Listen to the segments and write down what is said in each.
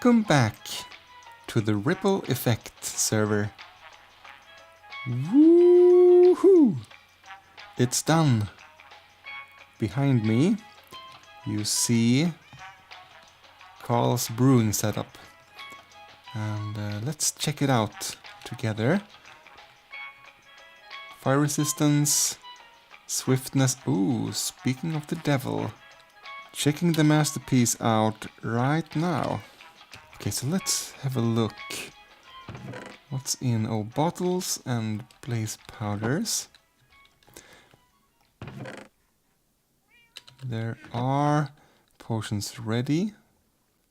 Welcome back to the Ripple Effect server. Woohoo! It's done. Behind me you see Carl's brewing setup. And let's check it out together. Fire resistance, swiftness. Ooh, speaking of the devil. Checking the masterpiece out right now. Okay, so let's have a look. What's in? Oh, bottles and blaze powders. There are potions ready.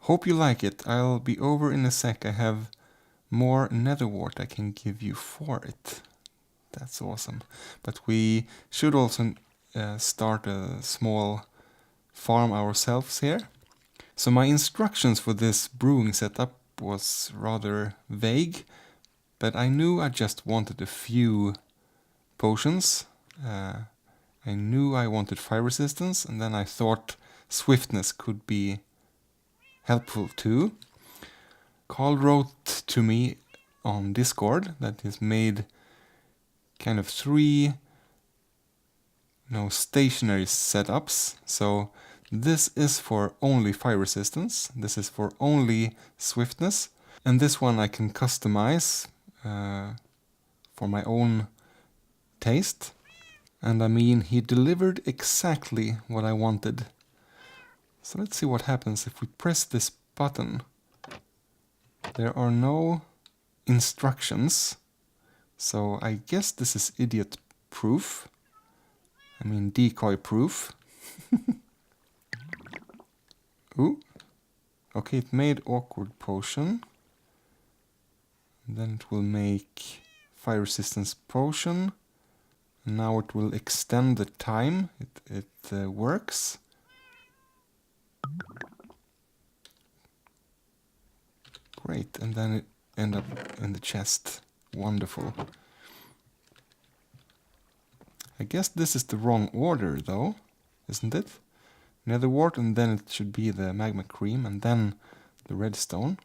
Hope you like it. I'll be over in a sec. I have more nether wart I can give you for it. That's awesome. But we should also start a small farm ourselves here. So my instructions for this brewing setup was rather vague, but I knew I just wanted a few potions. I knew I wanted fire resistance, and then I thought swiftness could be helpful too. Carl wrote to me on Discord that he's made kind of 3 stationary setups. So this is for only fire resistance, this is for only swiftness, and this one I can customize for my own taste. And I mean, he delivered exactly what I wanted. So let's see what happens if we press this button. There are no instructions, so I guess this is idiot proof. I mean DiiKoj proof. Ooh. Okay, it made awkward potion. And then it will make fire resistance potion. And now it will extend the time it works. Great, and then it end up in the chest. Wonderful. I guess this is the wrong order though, isn't it? Nether wart, and then it should be the magma cream, and then the redstone.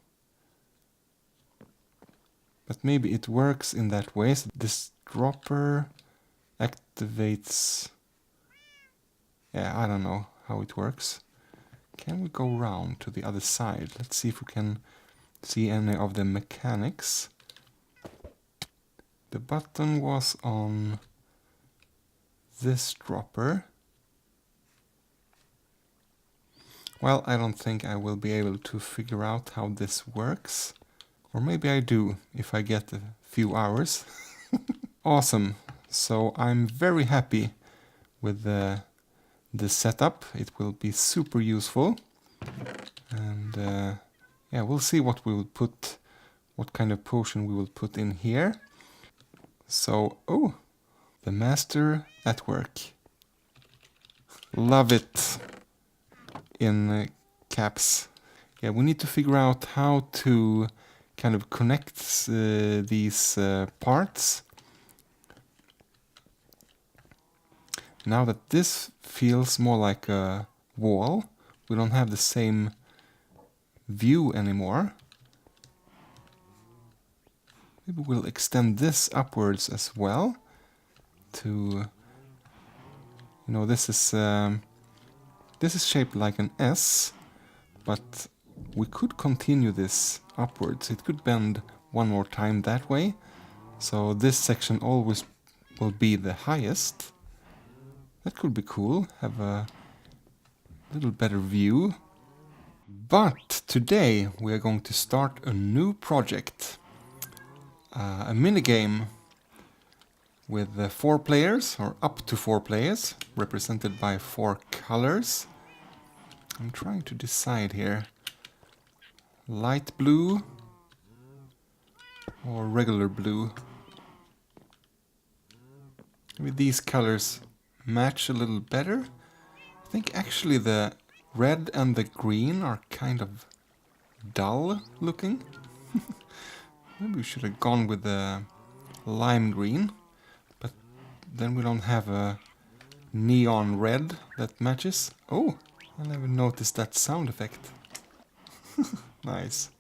But maybe it works in that way. So this dropper activates... Yeah, I don't know how it works. Can we go round to the other side? Let's see if we can see any of the mechanics. The button was on this dropper. Well, I don't think I will be able to figure out how this works. Or maybe I do, if I get a few hours. Awesome. So I'm very happy with this setup. It will be super useful. And yeah, we'll see what we will put, what kind of potion we will put in here. So, oh, the master at work. Love it. In caps. Yeah, we need to figure out how to kind of connect these parts. Now that this feels more like a wall, we don't have the same view anymore. Maybe we'll extend this upwards as well to, this is shaped like an S, but we could continue this upwards. It could bend one more time that way, so this section always will be the highest. That could be cool, have a little better view. But today we are going to start a new project. A minigame with 4 players, or up to 4 players, represented by 4 colors. I'm trying to decide here. Light blue or regular blue. Maybe these colors match a little better. I think actually the red and the green are kind of dull looking. Maybe we should have gone with the lime green, but then we don't have a neon red that matches. Oh, I never noticed that sound effect. Nice.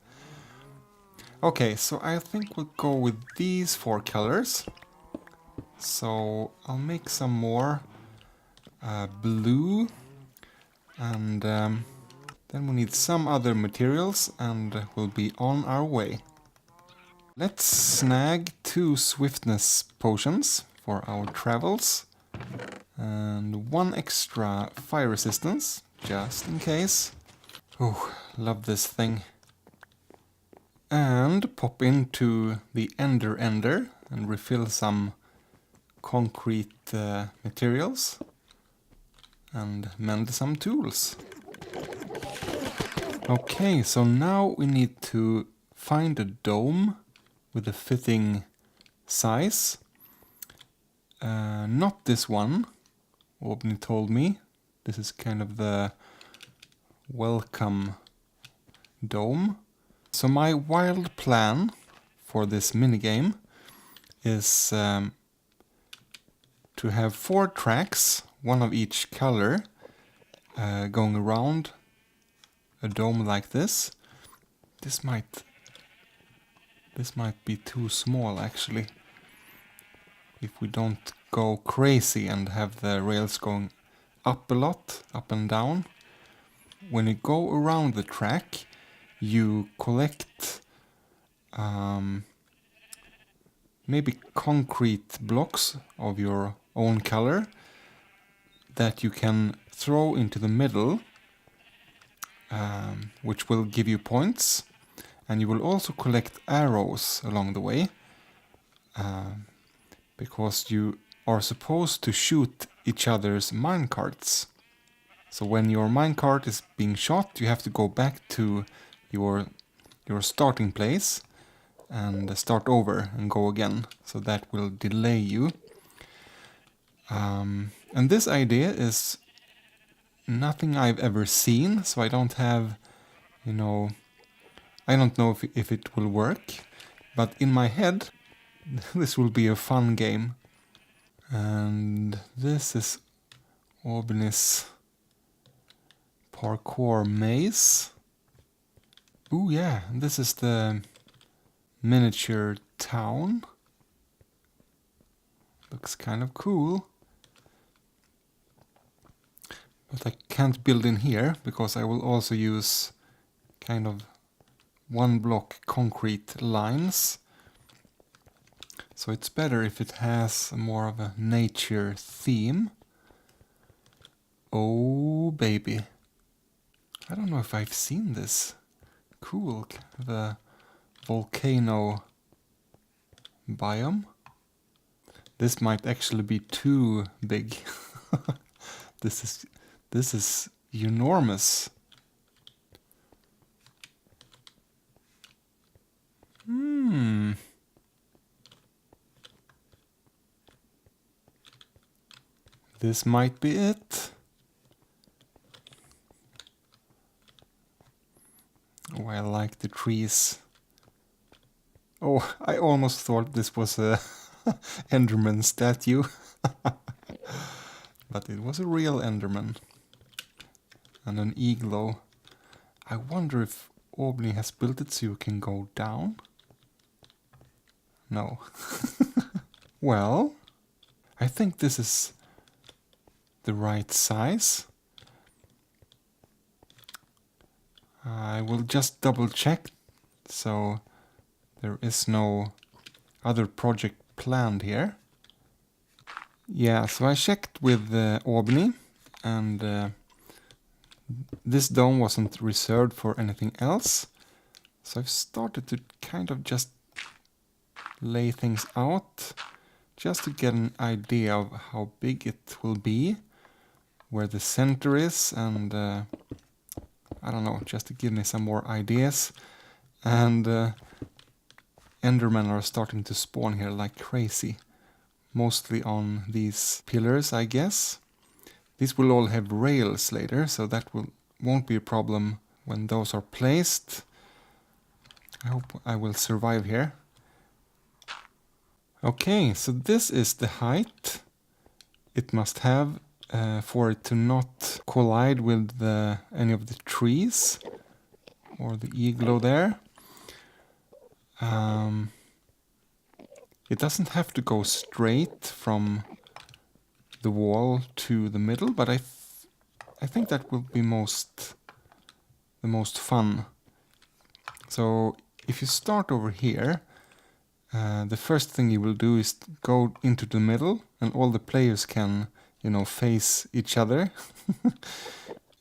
Okay, so I think we'll go with these 4 colors. So I'll make some more blue, and then we need some other materials, and we'll be on our way. Let's snag 2 swiftness potions for our travels, and 1 extra fire resistance, just in case. Oh, love this thing. And pop into the Ender and refill some concrete materials and mend some tools. Okay, so now we need to find a dome with a fitting size. Not this one, Obni told me. This is kind of the welcome dome. So my wild plan for this minigame is to have 4 tracks, 1 of each color, going around a dome like this. This might be too small, actually. If we don't go crazy and have the rails going up a lot, up and down. When you go around the track, you collect maybe concrete blocks of your own color that you can throw into the middle, which will give you points. And you will also collect arrows along the way, because you are supposed to shoot each other's minecarts. So when your minecart is being shot, you have to go back to your starting place and start over and go again. So that will delay you. And this idea is nothing I've ever seen, so I don't have, I don't know if it will work. But in my head, this will be a fun game. And this is Obni's parkour maze. Ooh, yeah, this is the miniature town. Looks kind of cool. But I can't build in here because I will also use kind of 1 block concrete lines. So it's better if it has more of a nature theme. Oh, baby. I don't know if I've seen this. Cool. The volcano biome. This might actually be too big. This is enormous. This might be it. Oh, I like the trees. Oh, I almost thought this was a Enderman statue. But it was a real Enderman. And an igloo. I wonder if Obni has built it so you can go down? No. Well, I think this is the right size. I will just double check, so there is no other project planned here. Yeah, so I checked with Obni, and this dome wasn't reserved for anything else. So I've started to kind of just lay things out, just to get an idea of how big it will be, where the center is, and I don't know, just to give me some more ideas. And Endermen are starting to spawn here like crazy, mostly on these pillars, I guess. These will all have rails later, so that won't be a problem when those are placed. I hope I will survive here. Okay, so this is the height it must have for it to not collide with any of the trees or the igloo there. It doesn't have to go straight from the wall to the middle, but I think that will be the most fun. So if you start over here, the first thing you will do is go into the middle, and all the players can, you know, face each other.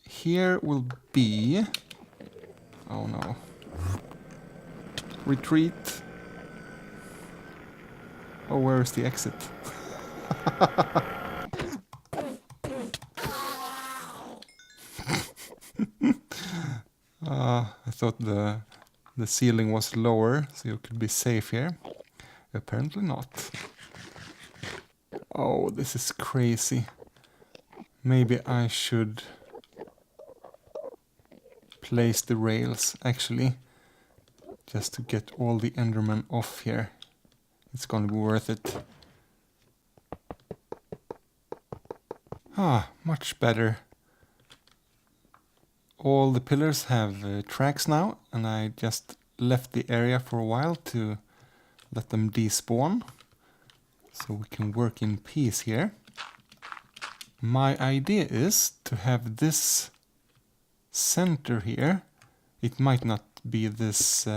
Here will be... Oh no. Retreat. Oh, where is the exit? I thought the ceiling was lower, so you could be safe here. Apparently not. Oh, this is crazy. Maybe I should place the rails, actually, just to get all the Endermen off here. It's gonna be worth it. Ah, much better. All the pillars have tracks now, and I just left the area for a while to let them despawn, so we can work in peace here. My idea is to have this center here. It might not be this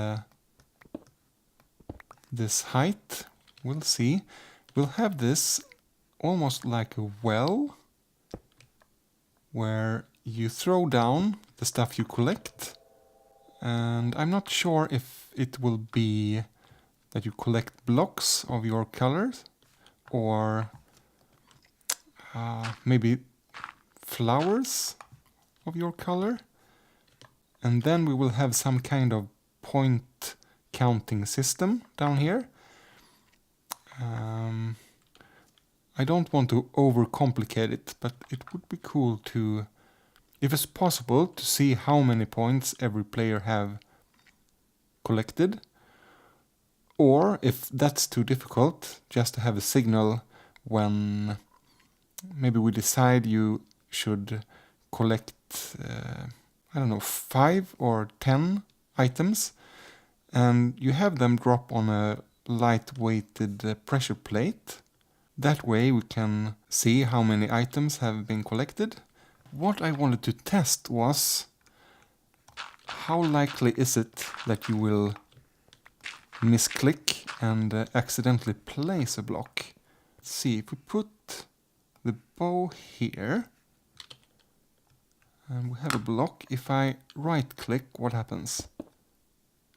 this height. We'll see. We'll have this almost like a well, where you throw down the stuff you collect, and I'm not sure if it will be that you collect blocks of your colors, or maybe flowers of your color, and then we will have some kind of point counting system down here. I don't want to overcomplicate it, but it would be cool to, if it's possible, to see how many points every player have collected. Or, if that's too difficult, just to have a signal when maybe we decide you should collect, I don't know, 5 or 10 items, and you have them drop on a light-weighted pressure plate. That way we can see how many items have been collected. What I wanted to test was, how likely is it that you will misclick and accidentally place a block? Let's see, if we put the bow here, and we have a block, if I right click, what happens?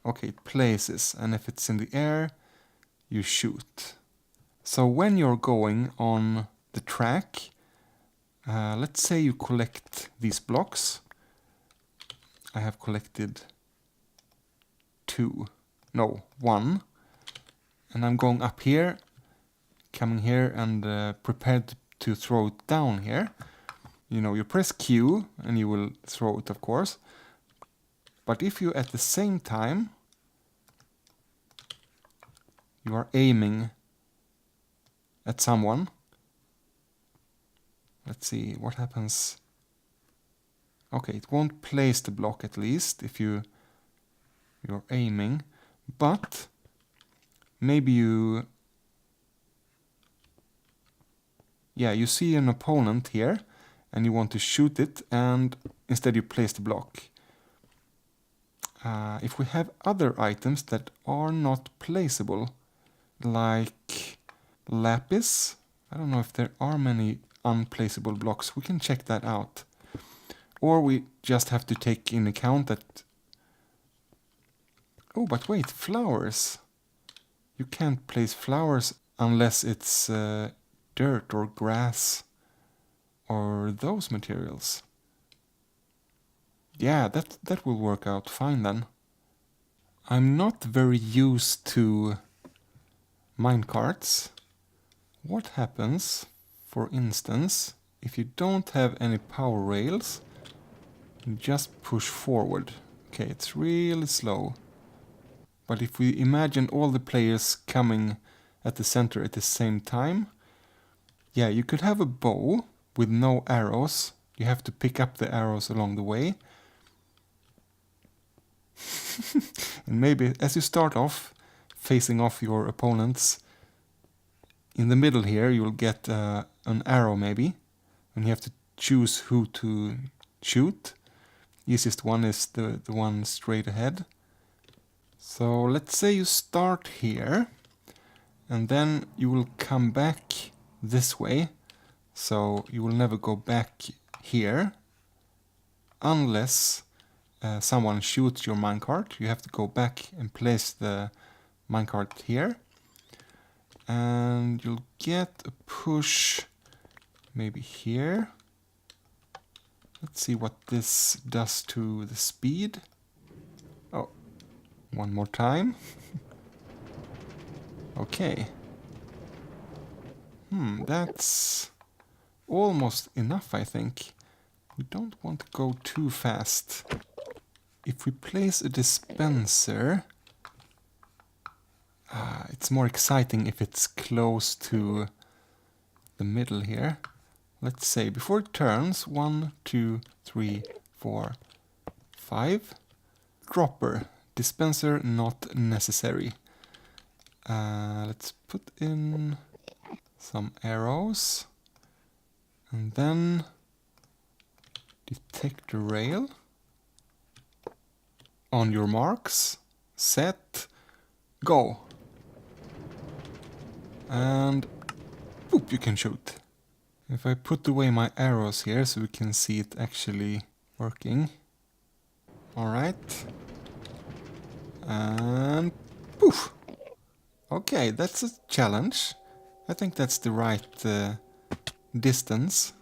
Okay, it places, and if it's in the air, you shoot. So when you're going on the track, let's say you collect these blocks. I have collected 1. And I'm going up here, coming here, and prepared to throw it down here. You know, you press Q and you will throw it, of course. But if you at the same time you are aiming at someone, let's see what happens. Okay, it won't place the block, at least if you're aiming, but maybe you see an opponent here and you want to shoot it, and instead you place the block. If we have other items that are not placeable, like lapis, I don't know if there are many unplaceable blocks, we can check that out. Or we just have to take in account that... Oh, but wait, flowers. You can't place flowers unless it's dirt or grass or those materials. Yeah, that will work out fine then. I'm not very used to minecarts. What happens, for instance, if you don't have any power rails, you just push forward? Okay, it's really slow. But if we imagine all the players coming at the center at the same time, yeah, you could have a bow with no arrows. You have to pick up the arrows along the way. And maybe as you start off, facing off your opponents. In the middle here you will get an arrow maybe, and you have to choose who to shoot. Easiest one is the one straight ahead. So let's say you start here, and then you will come back this way. So you will never go back here unless someone shoots your minecart. You have to go back and place the minecart here. And you'll get a push maybe here. Let's see what this does to the speed. Oh, one more time. Okay. That's almost enough, I think. We don't want to go too fast. If we place a dispenser, it's more exciting if it's close to the middle here. Let's say before it turns, 1, 2, 3, 4, 5. Dropper. Dispenser not necessary. Let's put in some arrows. And then detect the rail. On your marks, set, go. And boop, you can shoot. If I put away my arrows here so we can see it actually working. Alright. And poof. Okay, that's a challenge. I think that's the right distance.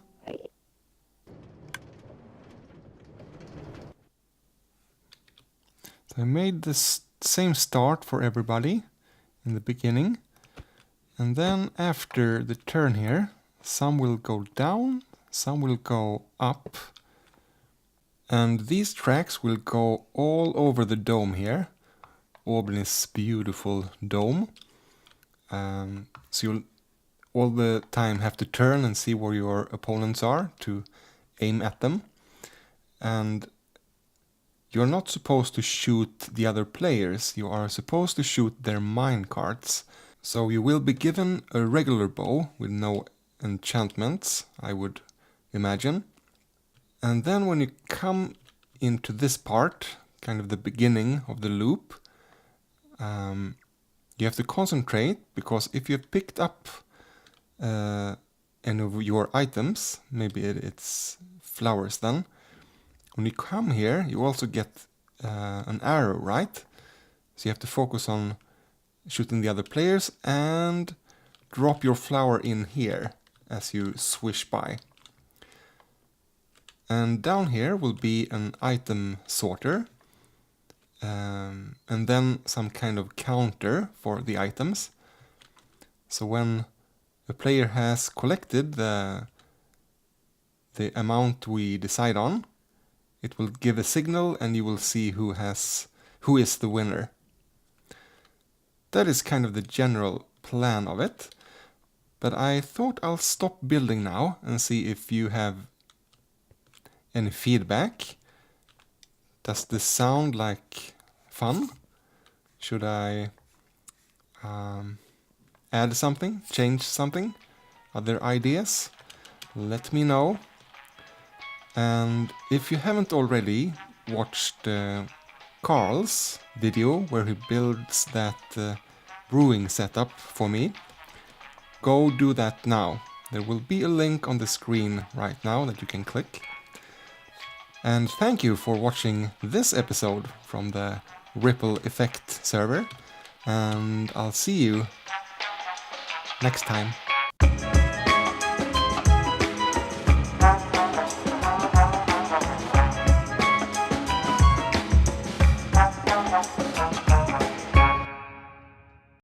So I made the same start for everybody in the beginning. And then after the turn here, some will go down, some will go up. And these tracks will go all over the dome here. Albany's beautiful dome. So you'll all the time have to turn and see where your opponents are to aim at them. And you're not supposed to shoot the other players, you are supposed to shoot their minecarts. So you will be given a regular bow with no enchantments, I would imagine. And then when you come into this part, kind of the beginning of the loop, you have to concentrate, because if you have picked up any of your items, maybe it's flowers then, when you come here you also get an arrow, right? So you have to focus on shooting the other players and drop your flower in here as you swish by. And down here will be an item sorter, and then some kind of counter for the items. So when a player has collected the amount we decide on, it will give a signal and you will see who is the winner. That is kind of the general plan of it. But I thought I'll stop building now and see if you have any feedback. Does this sound like fun? Should I add something, change something? Other ideas? Let me know. And if you haven't already watched Carl's video where he builds that brewing setup for me, go do that now. There will be a link on the screen right now that you can click. And thank you for watching this episode from the Ripple Effect server, and I'll see you next time.